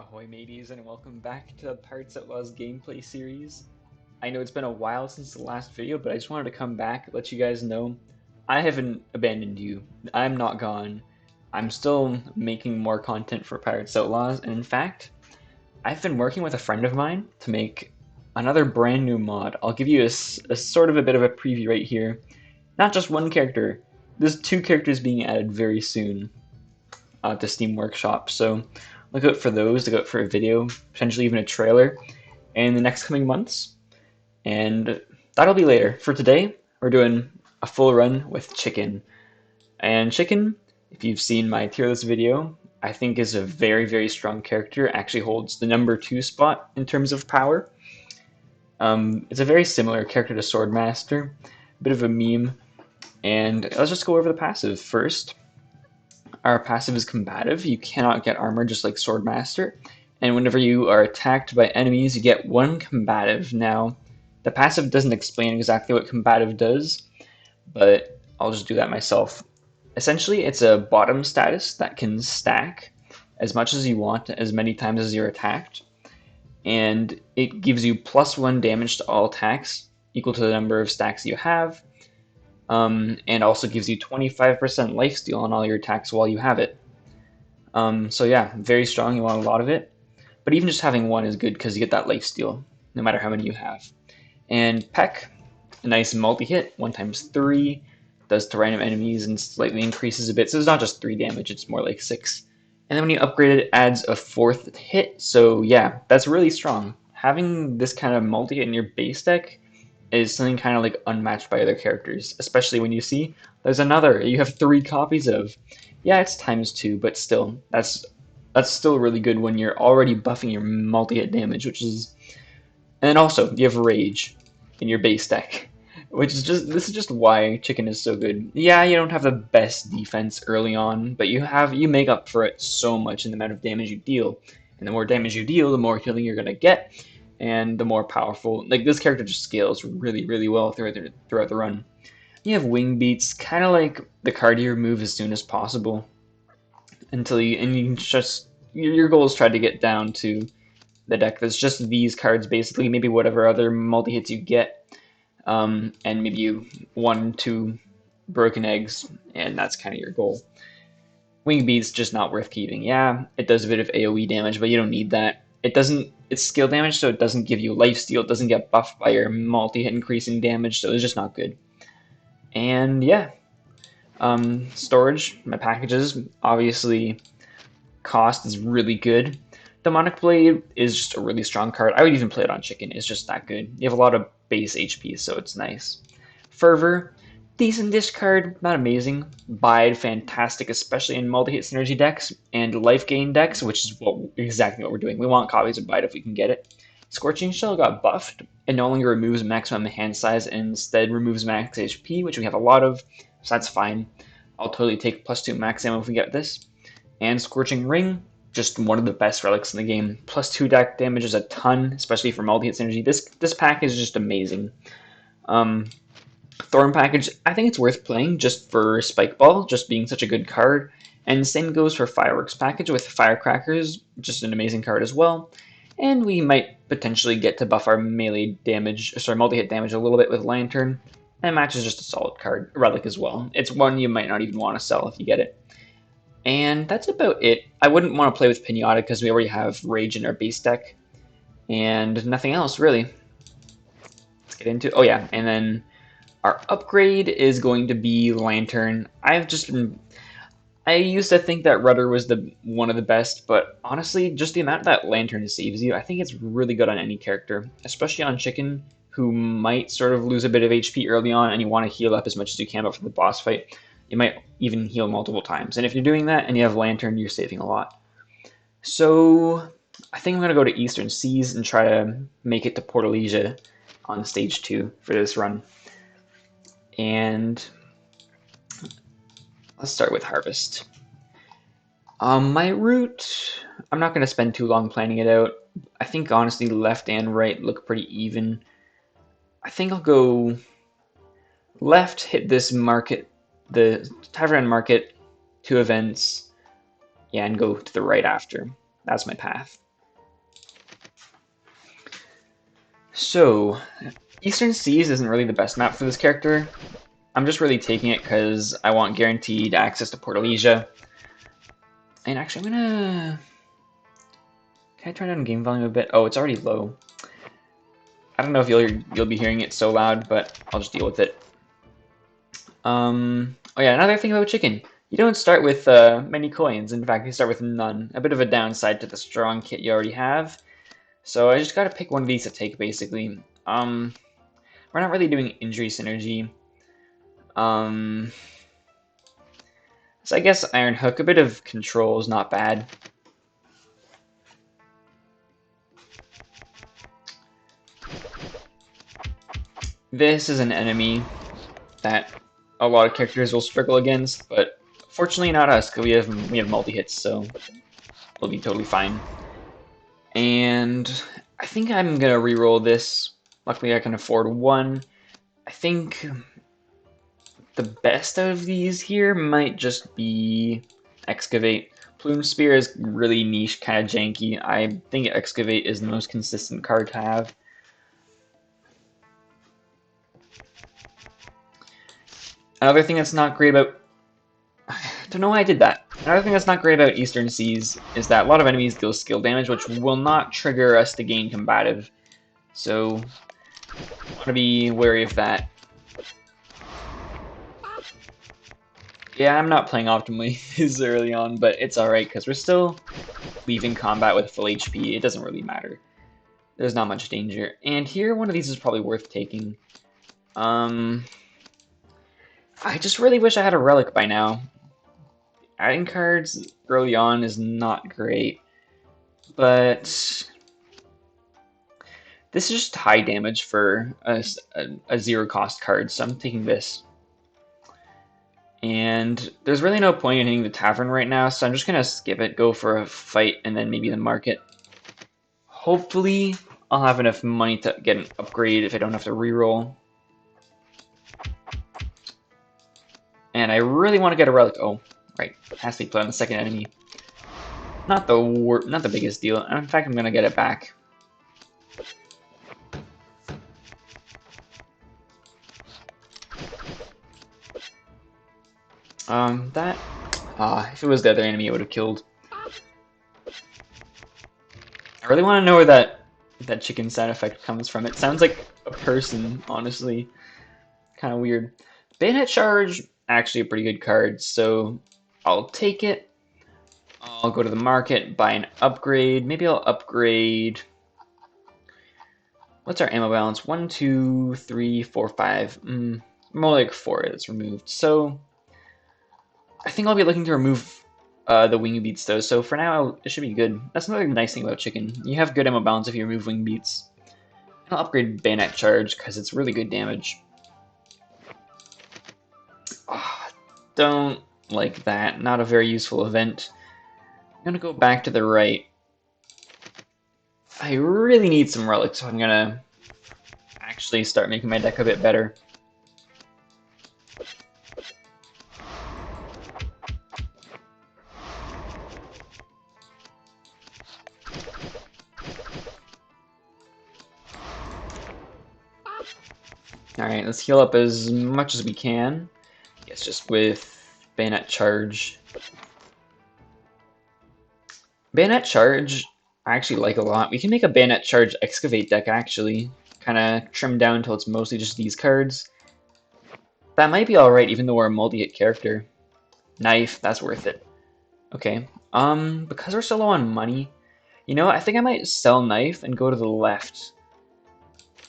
Ahoy mateys, and welcome back to the Pirates Outlaws gameplay series. I know it's been a while since the last video, but I just wanted to come back, let you guys know I haven't abandoned you. I'm not gone. I'm still making more content for Pirates Outlaws, and in fact, I've been working with a friend of mine to make another brand new mod. I'll give you a sort of a bit of a preview right here. Not just one character, there's two characters being added very soon to Steam Workshop, so look out for those, look out for a video, potentially even a trailer in the next coming months. And that'll be later. For today, we're doing a full run with Chicken. And Chicken, if you've seen my tier list video, I think is a very, very strong character. Actually holds the #2 spot in terms of power. It's a very similar character to Swordmaster, a bit of a meme. And let's just go over the passive first. Our passive is combative. You cannot get armor just like Swordmaster. And whenever you are attacked by enemies, you get one combative. Now, the passive doesn't explain exactly what combative does, but I'll just do that myself. Essentially, it's a bottom status that can stack as much as you want, as many times as you're attacked. And it gives you +1 damage to all attacks, equal to the number of stacks you have. And also gives you 25% lifesteal on all your attacks while you have it. So yeah, very strong, you want a lot of it. But even just having one is good because you get that lifesteal, no matter how many you have. And Peck, a nice multi-hit, 1x3, does to random enemies and slightly increases a bit. So it's not just 3 damage, it's more like 6. And then when you upgrade it, it adds a 4th hit. So yeah, that's really strong. Having this kind of multi-hit in your base deck is something kind of like unmatched by other characters, especially when you see there's another you have 3 copies of. Yeah, it's ×2, but still, that's still really good when you're already buffing your multi-hit damage, which is, and also you have Rage in your base deck, which is this is just why Chicken is so good. Yeah, you don't have the best defense early on, but you make up for it so much in the amount of damage you deal, and the more damage you deal, the more healing you're gonna get. And the more powerful, like this character just scales really, really well throughout the run. You have wing beats, kind of like the card you remove as soon as possible, until you can just your goal is try to get down to the deck that's just these cards basically, maybe whatever other multi hits you get, and maybe you 1, 2 broken eggs, and that's kind of your goal. Wing beats just not worth keeping. Yeah, it does a bit of AoE damage, but you don't need that. It's skill damage, so it doesn't give you lifesteal. It doesn't get buffed by your multi-hit increasing damage, so it's just not good. And yeah, storage, my packages, obviously cost is really good. Demonic Blade is just a really strong card. I would even play it on Chicken. It's just that good. You have a lot of base HP, so it's nice. Fervor, decent discard, not amazing. Bide, fantastic, especially in multi-hit synergy decks and life gain decks, which is exactly what we're doing. We want copies of Bide if we can get it. Scorching Shell got buffed. It no longer removes maximum hand size and instead removes max HP, which we have a lot of, so that's fine. I'll totally take +2 max ammo if we get this. And Scorching Ring, just one of the best relics in the game. +2 deck damage is a ton, especially for multi-hit synergy. This pack is just amazing. Thorn package, I think it's worth playing just for Spike Ball, just being such a good card. And same goes for Fireworks package with Firecrackers, just an amazing card as well. And we might potentially get to buff our melee damage, sorry, multi-hit damage a little bit with Lantern. And Match is just a solid card, relic as well. It's one you might not even want to sell if you get it. And that's about it. I wouldn't want to play with Pinata because we already have Rage in our base deck. And nothing else, really. Let's get into, oh yeah, and then our upgrade is going to be Lantern. I used to think that Rudder was one of the best, but honestly, just the amount that Lantern saves you, I think it's really good on any character, especially on Chicken, who might sort of lose a bit of HP early on, and you want to heal up as much as you can before the boss fight. You might even heal multiple times, and if you're doing that and you have Lantern, you're saving a lot. So I think I'm going to go to Eastern Seas and try to make it to Port Elysia on stage 2 for this run. And let's start with Harvest. My route, I'm not going to spend too long planning it out. I think honestly left and right look pretty even. I think I'll go left, hit this market, the Tavern Market, 2 events, yeah, and go to the right after. That's my path. So, Eastern Seas isn't really the best map for this character. I'm just really taking it because I want guaranteed access to Port Elysia. And actually, I'm gonna... Can I turn down game volume a bit? Oh, it's already low. I don't know if you'll be hearing it so loud, but I'll just deal with it. Oh yeah, another thing about chicken. You don't start with many coins. In fact, you start with none. A bit of a downside to the strong kit you already have. So I just gotta pick one of these to take, basically. We're not really doing injury synergy. So I guess Iron Hook, a bit of control is not bad. This is an enemy that a lot of characters will struggle against, but fortunately not us, because we have multi-hits, so we'll be totally fine. And I think I'm gonna re-roll this. Luckily I can afford one. I think the best of these here might just be Excavate. Plume Spear is really niche, kind of janky. I think Excavate is the most consistent card to have. Another thing that's not great about... I don't know why I did that. Another thing that's not great about Eastern Seas is that a lot of enemies deal skill damage, which will not trigger us to gain combative. So, I want to be wary of that. Yeah, I'm not playing optimally this early on, but it's alright, because we're still leaving combat with full HP. It doesn't really matter. There's not much danger. And here, one of these is probably worth taking. I just really wish I had a relic by now. Adding cards early on is not great, but this is just high damage for a zero cost card, so I'm taking this. And there's really no point in hitting the tavern right now, so I'm just gonna skip it, go for a fight, and then maybe the market. Hopefully, I'll have enough money to get an upgrade if I don't have to reroll. And I really want to get a relic. Oh, right, has to be put on the second enemy. Not the biggest deal. In fact, I'm gonna get it back. If it was the other enemy, it would have killed. I really want to know where that chicken sound effect comes from. It sounds like a person, honestly. Kind of weird. Bayonet Charge, actually a pretty good card, so I'll take it. I'll go to the market, buy an upgrade. Maybe I'll upgrade... What's our ammo balance? 1, 2, 3, 4, 5. More like 4 that's removed. So I think I'll be looking to remove the wing beats though. So for now, it should be good. That's another nice thing about chicken. You have good ammo balance if you remove wing beats. I'll upgrade bayonet charge because it's really good damage. Don't like that. Not a very useful event. I'm gonna go back to the right. I really need some relics, so I'm gonna actually start making my deck a bit better. Alright, let's heal up as much as we can. I guess just with bayonet charge. Bayonet charge, I actually like a lot. We can make a bayonet charge excavate deck, actually. Kind of trim down until it's mostly just these cards. That might be alright, even though we're a multi-hit character. Knife, that's worth it. Okay, because we're so low on money, you know, I think I might sell knife and go to the left.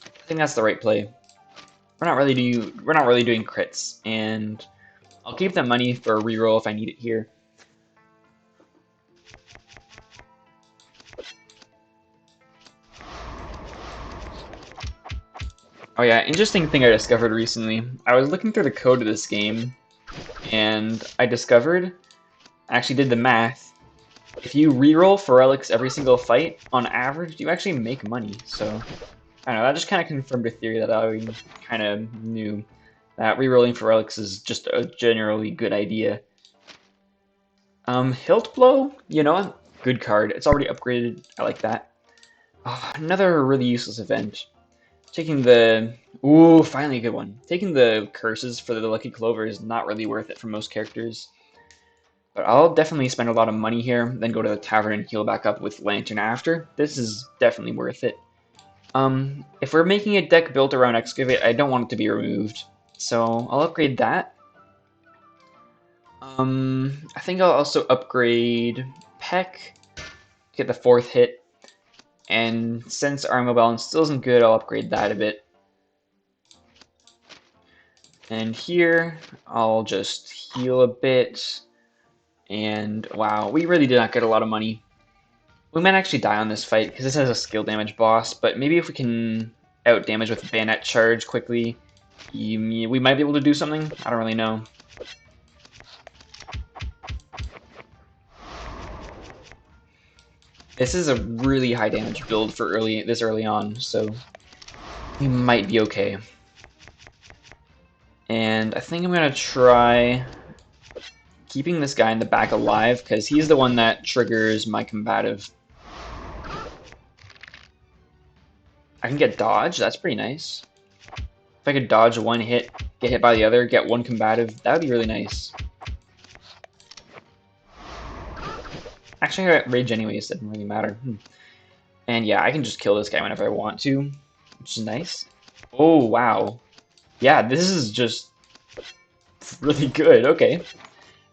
I think that's the right play. We're not really doing crits, and I'll keep the money for a reroll if I need it here. Oh yeah, interesting thing I discovered recently. I was looking through the code of this game, and I actually did the math. If you reroll for relics every single fight, on average, you actually make money. So, I don't know, that just kind of confirmed a theory that I kind of knew. That rerolling for relics is just a generally good idea. Hilt Blow, you know, good card. It's already upgraded. I like that. Oh, another really useless event. Taking the... Ooh, finally a good one. Taking the curses for the Lucky Clover is not really worth it for most characters. But I'll definitely spend a lot of money here, then go to the tavern and heal back up with Lantern after. This is definitely worth it. If we're making a deck built around Excavate, I don't want it to be removed. So I'll upgrade that. I think I'll also upgrade Peck, get the 4th hit. And since Armo Balance still isn't good, I'll upgrade that a bit. And here, I'll just heal a bit. And wow, we really did not get a lot of money. We might actually die on this fight, because this has a skill damage boss, but maybe if we can out damage with Bayonet Charge quickly, we might be able to do something? I don't really know. This is a really high damage build for this early on, so we might be okay. And I think I'm going to try keeping this guy in the back alive, because he's the one that triggers my combative. I can get dodge, that's pretty nice. If I could dodge one hit, get hit by the other, get one combative, that would be really nice. Actually, I got rage anyways, it doesn't really matter. And yeah, I can just kill this guy whenever I want to, which is nice. Oh, wow. Yeah, this is just really good, okay.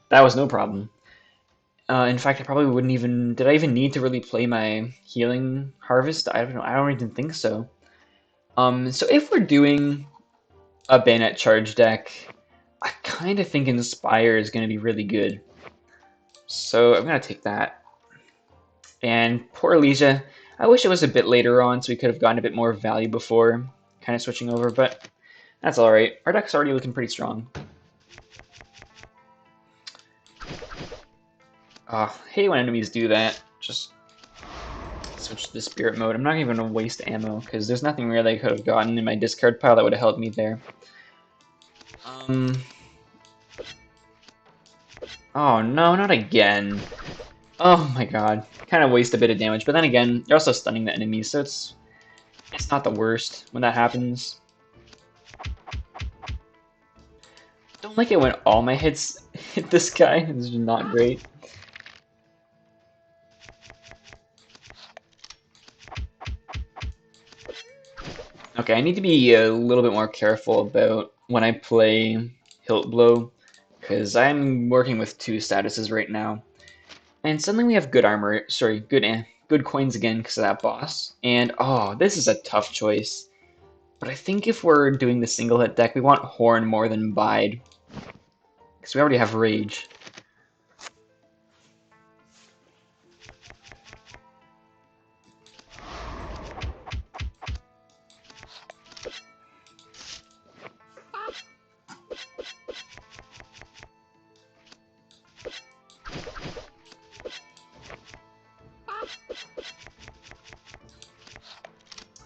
That was no problem. In fact, I probably wouldn't even... Did I even need to really play my healing harvest? I don't know. I don't even think so. So if we're doing a Bayonet Charge deck, I kind of think Inspire is going to be really good. So I'm going to take that. And Port Elysia, I wish it was a bit later on so we could have gotten a bit more value before kind of switching over, but that's alright. Our deck's already looking pretty strong. Hate when enemies do that. Just switch to the spirit mode. I'm not even going to waste ammo, because there's nothing really I could have gotten in my discard pile that would have helped me there. Oh no, not again. Oh my god. Kind of waste a bit of damage, but then again, you're also stunning the enemies, so it's not the worst when that happens. Don't like it when all my hits hit this guy. It's just not great. Okay, I need to be a little bit more careful about when I play Hilt Blow, because I'm working with 2 statuses right now. And suddenly we have good armor, sorry, good coins again because of that boss. And oh, this is a tough choice. But I think if we're doing the single hit deck, we want Horn more than Bide. Because we already have Rage.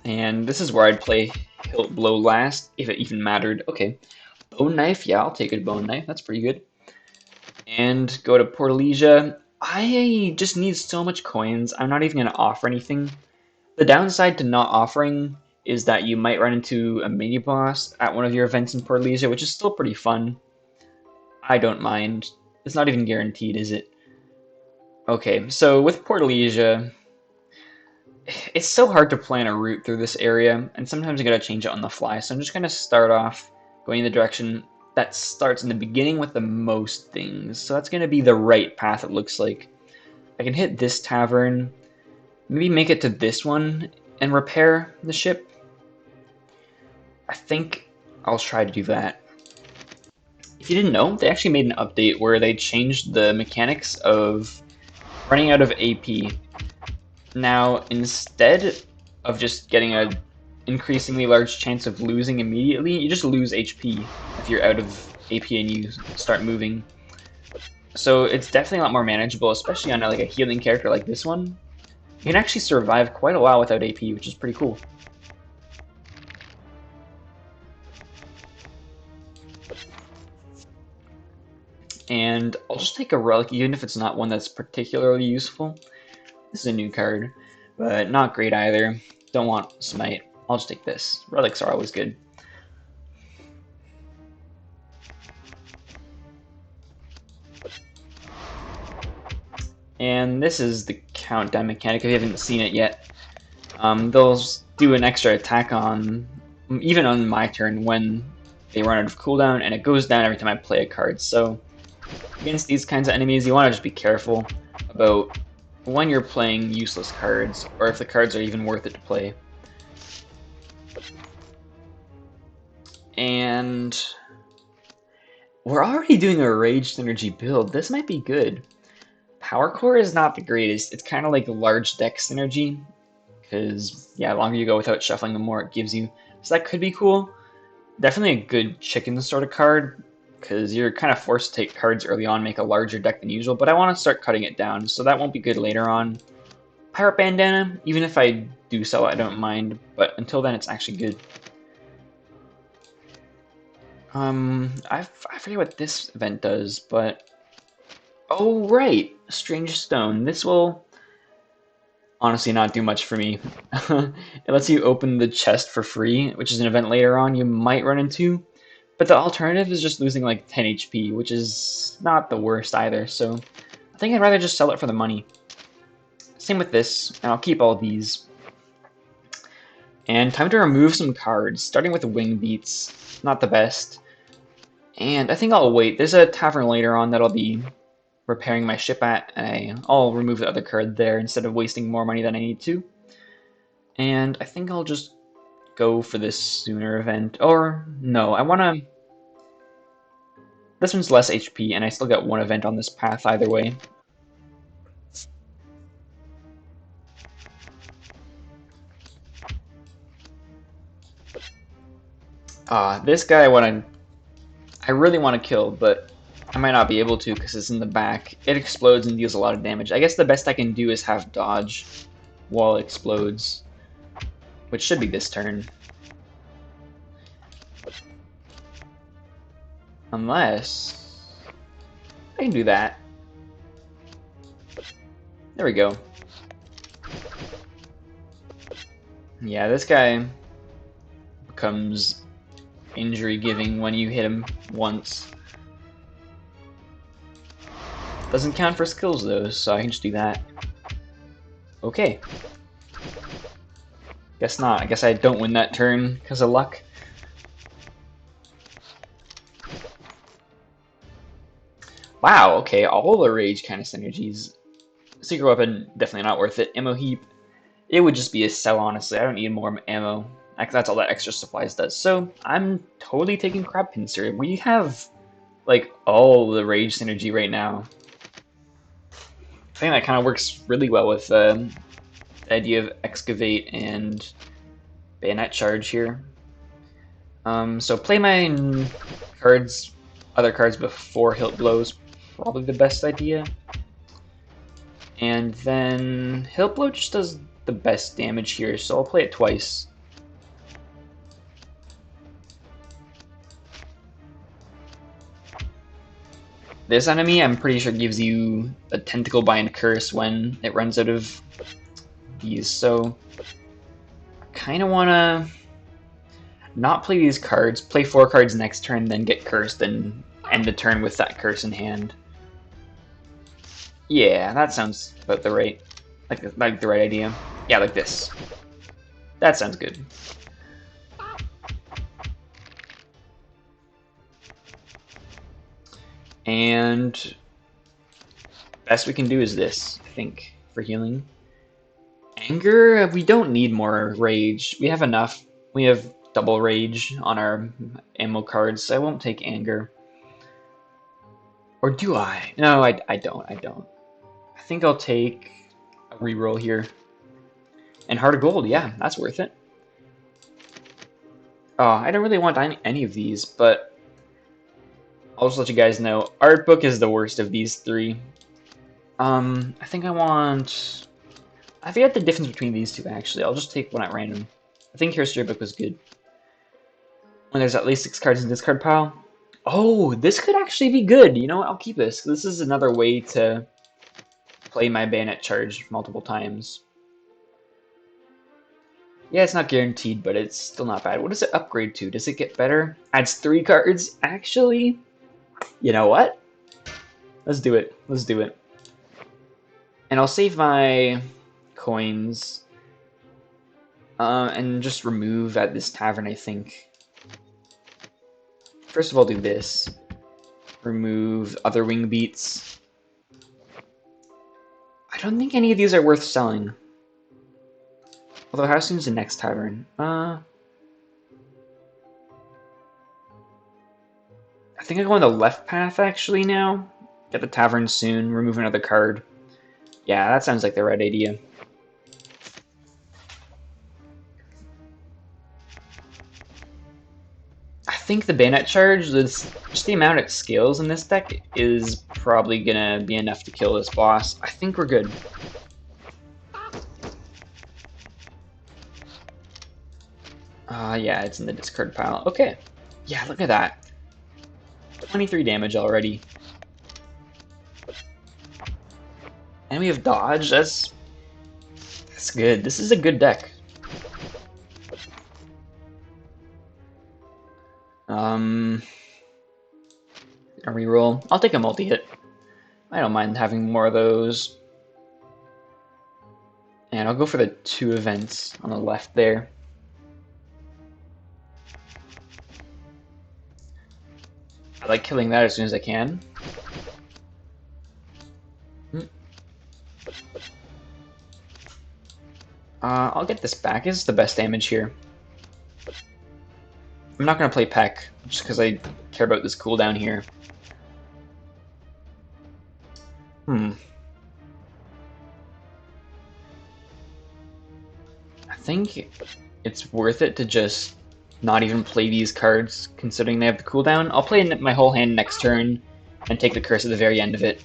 And this is where I'd play Hilt Blow last, if it even mattered. Okay, Bone Knife, yeah, I'll take a Bone Knife, that's pretty good. And go to Port Elysia. I just need so much coins, I'm not even going to offer anything. The downside to not offering is that you might run into a mini-boss at one of your events in Port Elysia, which is still pretty fun. I don't mind. It's not even guaranteed, is it? Okay, so with Port Elysia, it's so hard to plan a route through this area, and sometimes you gotta change it on the fly, so I'm just gonna start off going in the direction that starts in the beginning with the most things. So that's gonna be the right path, it looks like. I can hit this tavern, maybe make it to this one, and repair the ship. I think I'll try to do that. If you didn't know, they actually made an update where they changed the mechanics of running out of AP. Now, instead of just getting a increasingly large chance of losing immediately, you just lose HP if you're out of AP and you start moving. So it's definitely a lot more manageable, especially on like a healing character like this one. You can actually survive quite a while without AP, which is pretty cool. And I'll just take a relic, even if it's not one that's particularly useful. This is a new card, but not great either. Don't want Smite. I'll just take this. Relics are always good. And this is the countdown mechanic if you haven't seen it yet. They'll do an extra attack on, even on my turn when they run out of cooldown, and it goes down every time I play a card. So against these kinds of enemies, you want to just be careful about when you're playing useless cards, or if the cards are even worth it to play. And we're already doing a Rage Synergy build. This might be good. Power Core is not the greatest. It's kind of like a large deck synergy, because, yeah, the longer you go without shuffling, the more it gives you. So that could be cool. Definitely a good chicken sort of card, because you're kind of forced to take cards early on, make a larger deck than usual, but I want to start cutting it down, so that won't be good later on. Pirate Bandana, even if I do sell it, I don't mind, but until then, it's actually good. I forget what this event does, but... Oh, right! Strange Stone. This will honestly not do much for me. It lets you open the chest for free, which is an event later on you might run into. But the alternative is just losing like 10 HP, which is not the worst either, so I think I'd rather just sell it for the money. Same with this, and I'll keep all these. And time to remove some cards, starting with the Wing Beats. Not the best. And I think I'll wait. There's a tavern later on that I'll be repairing my ship at, and I'll remove the other card there instead of wasting more money than I need to. And I think I'll just go for this sooner event. Or, no, I want to... This one's less HP, and I still got one event on this path either way. This guy I really want to kill, but I might not be able to because it's in the back. It explodes and deals a lot of damage. I guess the best I can do is have dodge while it explodes, which should be this turn. Unless... I can do that. There we go. Yeah, this guy becomes injury-giving when you hit him once. Doesn't count for skills though, so I can just do that. Okay. Guess not. I guess I don't win that turn because of luck. Wow, okay, all the rage kind of synergies. Secret weapon, definitely not worth it. Ammo heap, it would just be a sell, honestly. I don't need more ammo. That's all that extra supplies does. So I'm totally taking crab pincer. We have like all the rage synergy right now. I think that kind of works really well with the idea of excavate and bayonet charge here. So play my cards, other cards before hilt blows, probably the best idea. And then hilt blow just does the best damage here, so I'll play it twice. This enemy, I'm pretty sure, gives you a Tentacle Bind Curse when it runs out of these, so I kind of want to not play these cards, play 4 cards next turn, then get cursed and end the turn with that curse in hand. Yeah, that sounds about the right, like the right idea. Yeah, like this. That sounds good. And best we can do is this, I think, for healing. Anger, we don't need more rage. We have enough. We have double rage on our ammo cards, so I won't take anger. Or do I? No, I don't. I think I'll take a reroll here. And Heart of Gold, yeah, that's worth it. Oh, I don't really want any of these, but I'll just let you guys know. Art book is the worst of these 3. I think I want... I forget the difference between these 2, actually. I'll just take one at random. I think History book was good. When there's at least 6 cards in the discard pile. Oh, this could actually be good. You know what? I'll keep this. This is another way to play my bayonet charge multiple times. Yeah, it's not guaranteed, but it's still not bad. What does it upgrade to? Does it get better? Adds 3 cards? Actually, you know what? Let's do it. Let's do it. And I'll save my coins and just remove at this tavern, I think. First of all, do this. Remove other wing beats. I don't think any of these are worth selling. Although, how soon is the next tavern? I think I go on the left path, actually, now. Get the tavern soon, remove another card. Yeah, that sounds like the right idea. I think the bayonet charge, just the amount it scales in this deck, is probably gonna be enough to kill this boss. I think we're good. Yeah, it's in the discard pile. Okay. Yeah, look at that. 23 damage already. And we have dodge. That's good. This is a good deck. A reroll. I'll take a multi-hit. I don't mind having more of those. And I'll go for the 2 events on the left there. I like killing that as soon as I can. I'll get this back. This is the best damage here. I'm not going to play Peck, just because I care about this cooldown here. I think it's worth it to just not even play these cards, considering they have the cooldown. I'll play my whole hand next turn, and take the curse at the very end of it.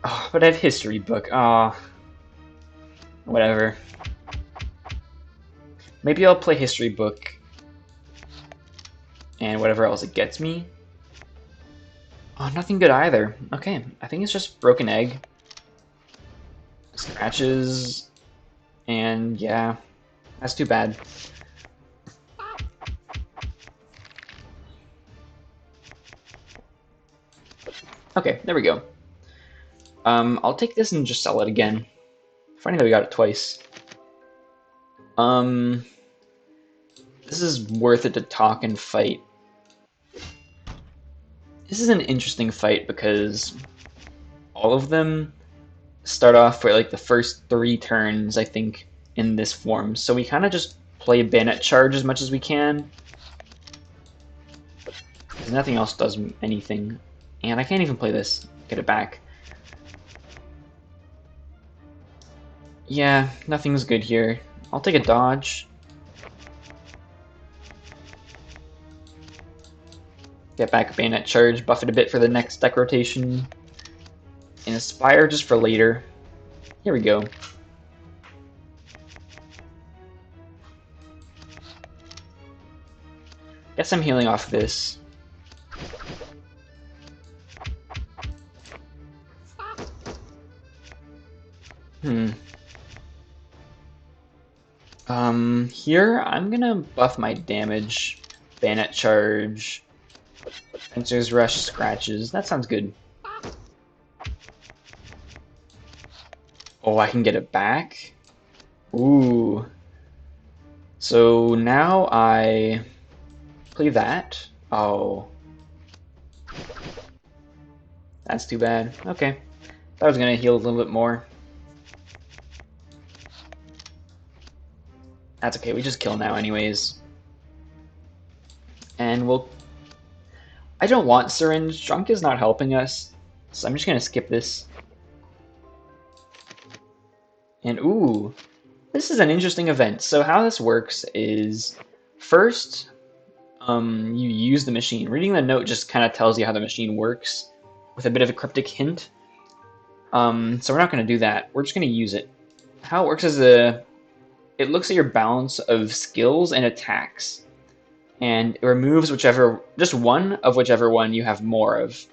Oh, but I have History Book. Whatever. Maybe I'll play History Book and whatever else it gets me. Oh, nothing good either. Okay, I think it's just Broken Egg. Scratches. And yeah, that's too bad. Okay, there we go. I'll take this and just sell it again. Funny that we got it twice. This is worth it to talk and fight. This is an interesting fight because all of them start off for like the first 3 turns, I think, in this form. So we kind of just play Bayonet Charge as much as we can. Because nothing else does anything. And I can't even play this. Get it back. Yeah, nothing's good here. I'll take a dodge. Get back a Bayonet Charge, buff it a bit for the next deck rotation. And Aspire just for later. Here we go. Guess I'm healing off this. Here I'm gonna buff my damage. Bayonet Charge. Fencer's Rush, Scratches. That sounds good. Oh, I can get it back? Ooh. So now I play that. Oh. That's too bad. Okay. Thought I was gonna heal a little bit more. That's okay, we just kill now anyways. And we'll... I don't want Syringe. Drunk is not helping us. So I'm just gonna skip this. And ooh, this is an interesting event. So how this works is, first, you use the machine. Reading the note just kind of tells you how the machine works, with a bit of a cryptic hint. So we're not gonna do that. We're just gonna use it. How it works is it looks at your balance of skills and attacks, and it removes just one of whichever one you have more of.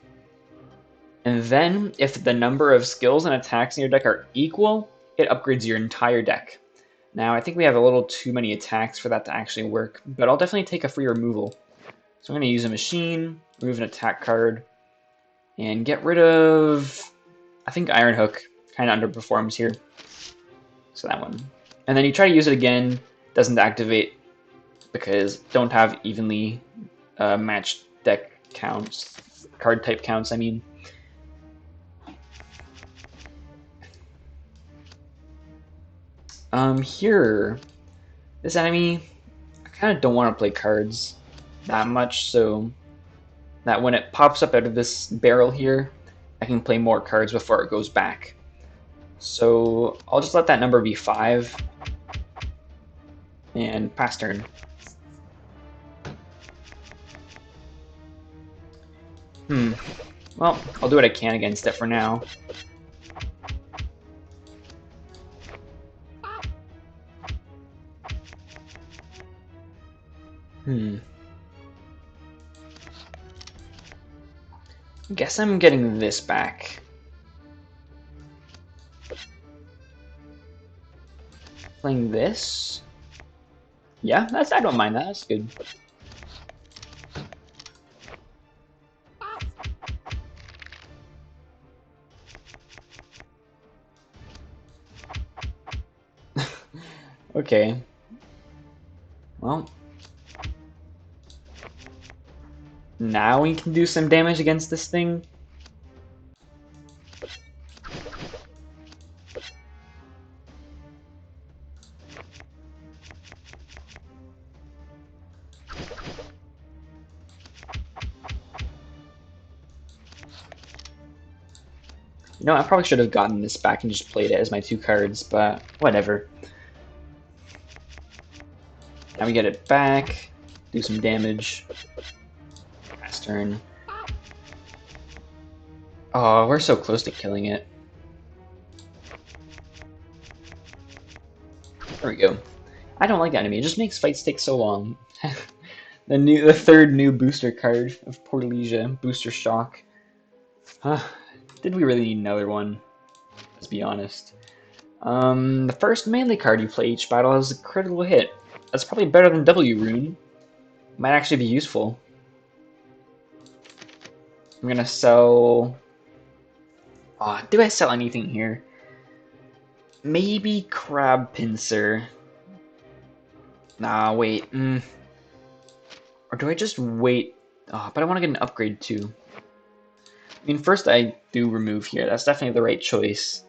And then, if the number of skills and attacks in your deck are equal, it upgrades your entire deck. Now, I think we have a little too many attacks for that to actually work, but I'll definitely take a free removal. So I'm going to use a machine, remove an attack card, and get rid of... I think Iron Hook kind of underperforms here. So that one. And then you try to use it again, doesn't activate because don't have evenly matched deck counts, card type counts, I mean. Here, this enemy, I kind of don't want to play cards that much, so that when it pops up out of this barrel here, I can play more cards before it goes back. So I'll just let that number be 5, and pass turn. Well, I'll do what I can against it for now. Guess I'm getting this back. Playing this? Yeah, I don't mind that. That's good. Okay. Well. Now we can do some damage against this thing. You know, I probably should have gotten this back and just played it as my 2 cards, but whatever. Now we get it back, do some damage. Pass turn. Oh, we're so close to killing it. There we go. I don't like that enemy. It just makes fights take so long. The third new booster card of Port Elysia, Booster Shock. Did we really need another one? Let's be honest. The first melee card you play each battle has a critical hit. That's probably better than W Rune. Might actually be useful. I'm gonna sell... do I sell anything here? Maybe Crab Pincer. Nah, wait. Or do I just wait? But I want to get an upgrade too. I mean, first I do remove here. That's definitely the right choice.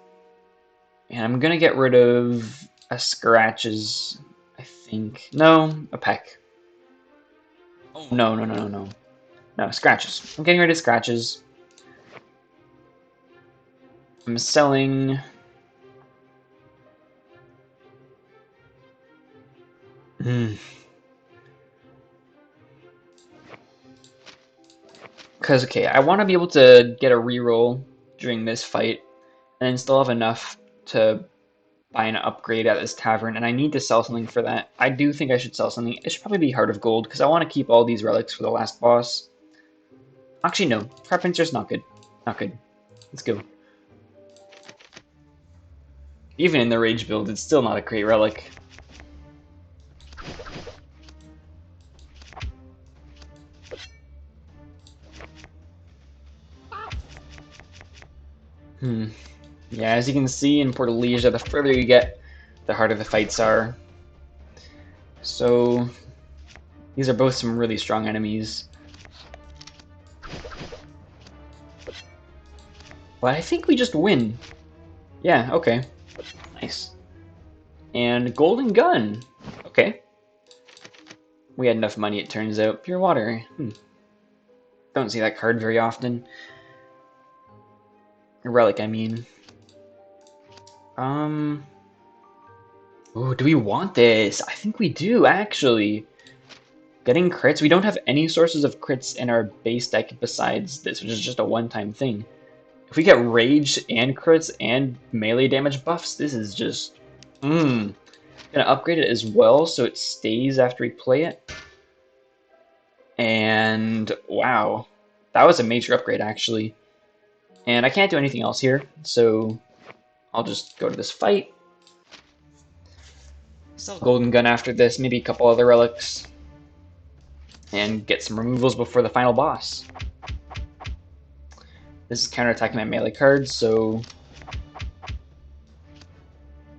And I'm gonna get rid of a Scratches, I think. No, a Peck. Oh, no. No, Scratches. I'm getting rid of Scratches. I'm selling... Because, okay, I want to be able to get a reroll during this fight, and then still have enough to buy an upgrade at this tavern, and I need to sell something for that. I do think I should sell something. It should probably be Heart of Gold, because I want to keep all these relics for the last boss. Actually, no. Crab Pincer's not good. Not good. Let's go. Even in the Rage build, it's still not a great relic. Yeah, as you can see in Port Elysia, the further you get, the harder the fights are. So, these are both some really strong enemies. But I think we just win. Yeah, okay. Nice. And Golden Gun. Okay. We had enough money, it turns out. Pure Water. Don't see that card very often. A relic, I mean. Oh, do we want this? I think we do, actually. Getting crits. We don't have any sources of crits in our base deck besides this, which is just a one-time thing. If we get rage and crits and melee damage buffs, this is just... Gonna upgrade it as well so it stays after we play it. And wow. That was a major upgrade, actually. And I can't do anything else here, so I'll just go to this fight. Sell Golden Gun after this, maybe a couple other relics, and get some removals before the final boss. This is counterattacking my melee cards, so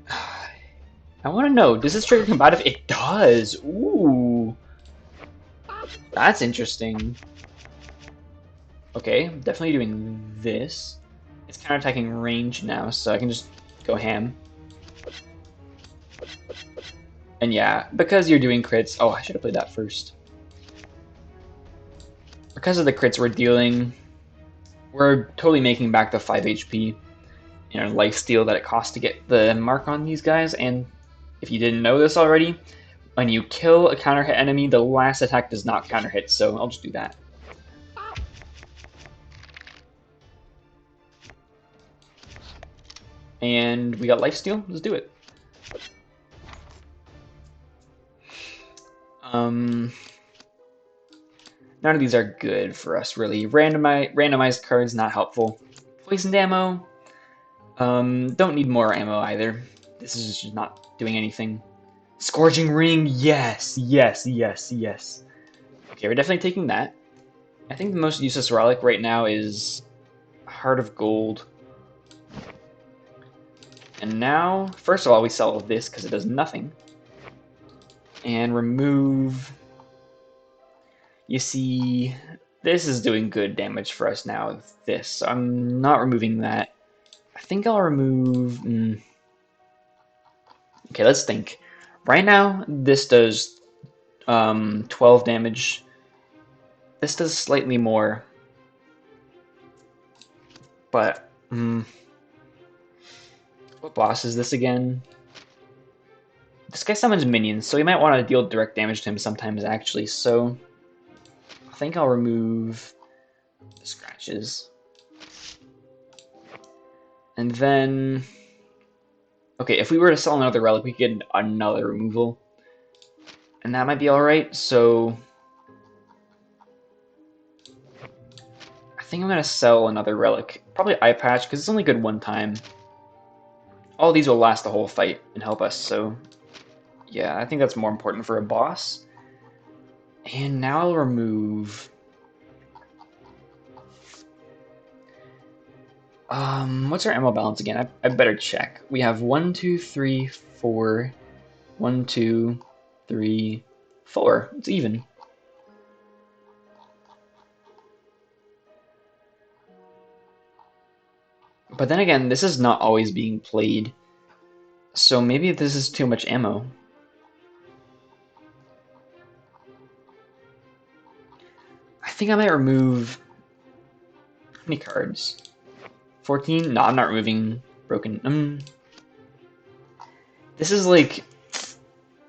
I want to know, does this trigger combative? It does! Ooh! That's interesting. Okay, definitely doing this. It's counterattacking range now, so I can just go ham. And yeah, because you're doing crits... Oh, I should have played that first. Because of the crits we're dealing, we're totally making back the 5 HP and lifesteal that it costs to get the mark on these guys. And if you didn't know this already, when you kill a counter hit enemy, the last attack does not counter hit, so I'll just do that. And we got lifesteal. Let's do it. None of these are good for us, really. Randomized cards, not helpful. Poisoned ammo. Don't need more ammo either. This is just not doing anything. Scourging Ring, yes, yes, yes, yes. Okay, we're definitely taking that. I think the most useless relic right now is Heart of Gold. And now, first of all, we sell this because it does nothing. And remove... You see, this is doing good damage for us now with this, so I'm not removing that. I think I'll remove... Okay, let's think. Right now, this does 12 damage. This does slightly more. But, what boss is this again? This guy summons minions, so you might want to deal direct damage to him sometimes, actually, so... I think I'll remove the scratches. And then... Okay, if we were to sell another relic, we could get another removal. And that might be alright, so... I think I'm going to sell another relic. Probably Eye Patch, because it's only good one time. All these will last the whole fight and help us, so... Yeah, I think that's more important for a boss. And now I'll remove... what's our ammo balance again? I better check. We have 1, 2, 3, 4. 1, 2, 3, 4. It's even. But then again, this is not always being played. So maybe this is too much ammo. I think I might remove... How many cards? 14? No, I'm not removing broken. This is like...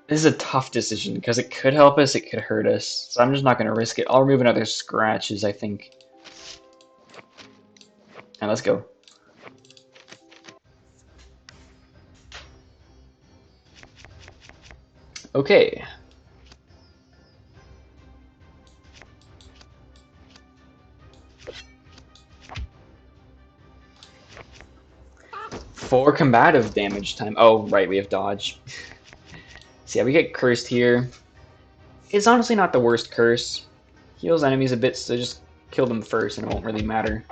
This is a tough decision, because it could help us, it could hurt us. So I'm just not going to risk it. I'll remove another scratches, I think. And let's go. Okay. For combative damage time. Oh, right, we have dodge. So yeah, we get cursed here. It's honestly not the worst curse. Heals enemies a bit, so just kill them first and it won't really matter.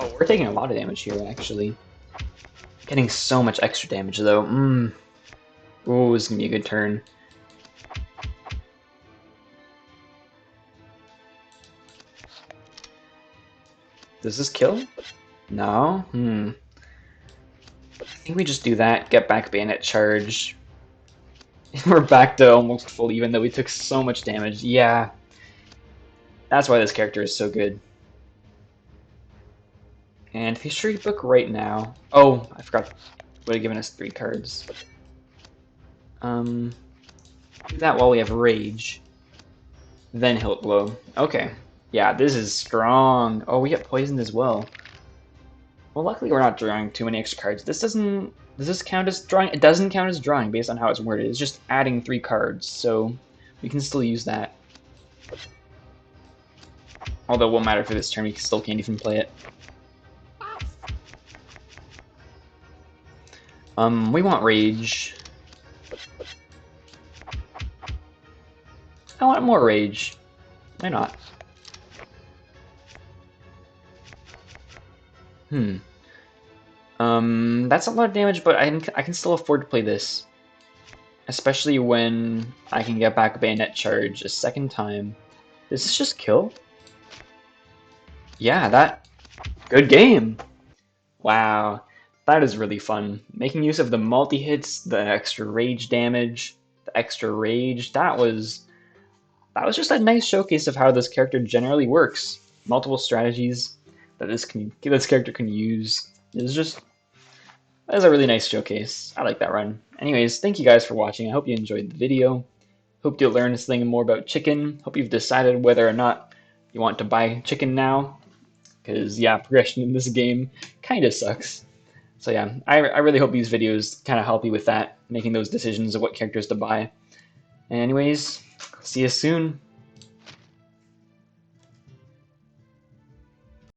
Oh, we're taking a lot of damage here, actually. Getting so much extra damage, though. Ooh, this is gonna be a good turn. Does this kill? No? I think we just do that, get back Bayonet Charge. We're back to almost full even, though we took so much damage. Yeah. That's why this character is so good. And History Book right now. Oh, I forgot. Would have given us 3 cards. Do that while we have Rage. Then Hilt Blow. Okay. Yeah, this is strong. Oh, we get poisoned as well. Well, luckily we're not drawing too many extra cards. This doesn't... Does this count as drawing? It doesn't count as drawing based on how it's worded. It's just adding 3 cards, so we can still use that. Although it won't matter for this turn, we still can't even play it. We want rage. I want more rage. Why not? That's a lot of damage, but I can still afford to play this. Especially when I can get back a bayonet charge a second time. Does this just kill? Yeah, that... Good game! Wow, that is really fun. Making use of the multi-hits, the extra rage damage, the extra rage, that was just a nice showcase of how this character generally works. Multiple strategies that this character can use. That was a really nice showcase. I like that run. Anyways, thank you guys for watching. I hope you enjoyed the video. Hope you learned something more about chicken. Hope you've decided whether or not you want to buy chicken now. Because, yeah, progression in this game kind of sucks. So, yeah, I really hope these videos kind of help you with that, making those decisions of what characters to buy. Anyways, see you soon.